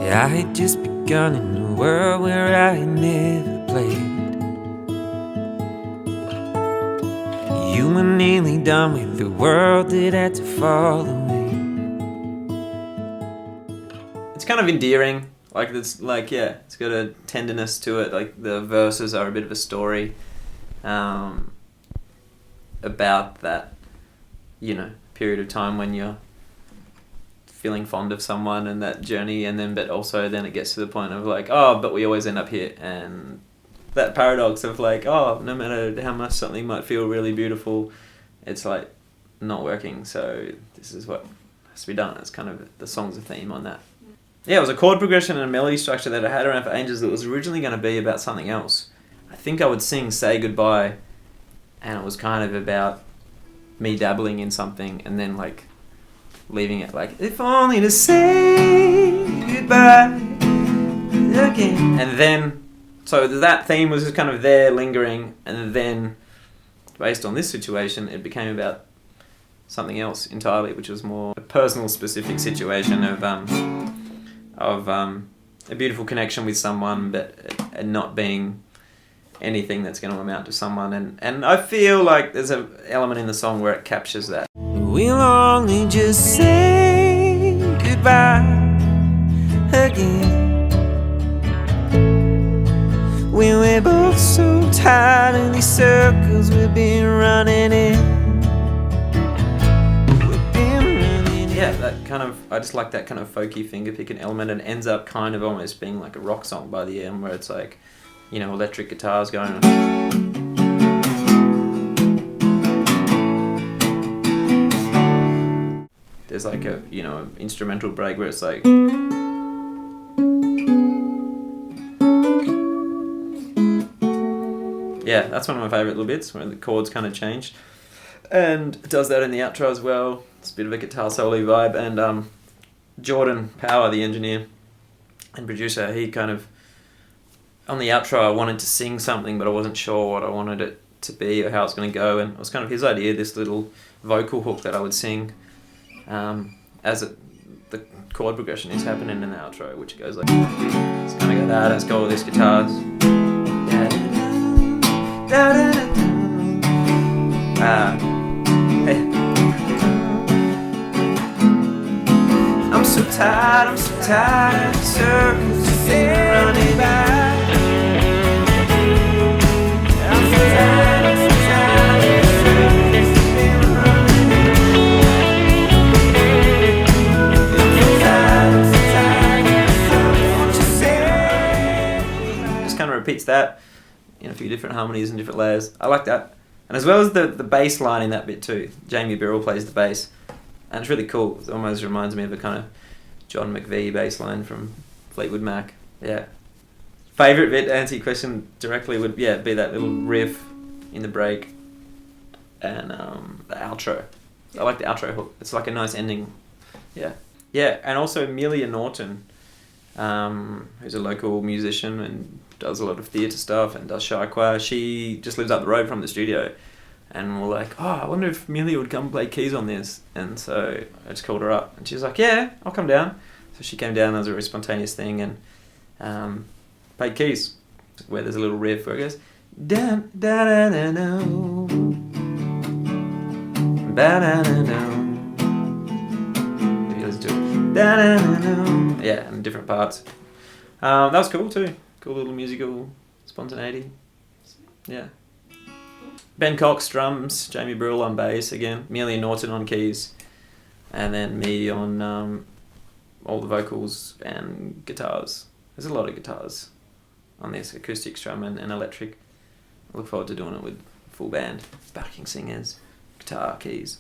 I had just begun in a world where I had never played. You were nearly done with the world that had to follow me. It's kind of endearing. Like it's like, yeah, it's got a tenderness to it. Like the verses are a bit of a story about that, you know, period of time when you're feeling fond of someone and that journey, and then but also then it gets to the point of like, oh, but we always end up here, and that paradox of like, oh, no matter how much something might feel really beautiful, it's like not working, so this is what has to be done. It's kind of the song's a theme on that. Yeah, it was a chord progression and a melody structure that I had around for ages that was originally going to be about something else. I think I would sing Say Goodbye, and it was kind of about me dabbling in something and then like leaving it like, if only to say goodbye again. And then, so that theme was just kind of there lingering, and then based on this situation, it became about something else entirely, which was more a personal specific situation of a beautiful connection with someone, but not being anything that's going to amount to someone. And I feel like there's an element in the song where it captures that. We'll only just say goodbye again when we're both so tired of these circles we've been running in. Yeah, that kind of, I just like that kind of folky finger picking element, and ends up kind of almost being like a rock song by the end, where it's like, you know, electric guitars going on. There's like a, you know, instrumental break where it's like, yeah, that's one of my favourite little bits where the chords kind of change, and it does that in the outro as well. It's a bit of a guitar solo vibe, and Jordan Power, the engineer and producer, he kind of, on the outro I wanted to sing something but I wasn't sure what I wanted it to be or how it's going to go, and it was kind of his idea, this little vocal hook that I would sing as the chord progression is happening in the outro, which goes like, it's kind of go that, let's go with these guitars. I'm so tired of circles you've been running by. I'm so tired of circles you've been running by. Just kind of repeats that in a few different harmonies and different layers. I like that. And as well as the bass line in that bit too. Jamie Birrell plays the bass. And it's really cool. It almost reminds me of a kind of John McVie bass line from Fleetwood Mac. Yeah. Favourite bit, to answer your question directly, would be that little riff in the break and the outro. I like the outro hook. It's like a nice ending. Yeah. Yeah, and also Amelia Norton, who's a local musician and does a lot of theatre stuff and does Shy Choir. She just lives up the road from the studio. And we're like, oh, I wonder if Amelia would come play keys on this. And so I just called her up. And she was like, yeah, I'll come down. So she came down, that was a very spontaneous thing, and played keys. Where there's a little riff where it goes, da da da da da da da da da. If you listen to it, da da da da. Yeah, and different parts. That was cool too. Cool little musical spontaneity. Yeah. Ben Cox drums, Jamie Birrell on bass again, Amelia Norton on keys, and then me on all the vocals and guitars. There's a lot of guitars on this, acoustic, drum and electric. I look forward to doing it with full band, backing singers, guitar, keys.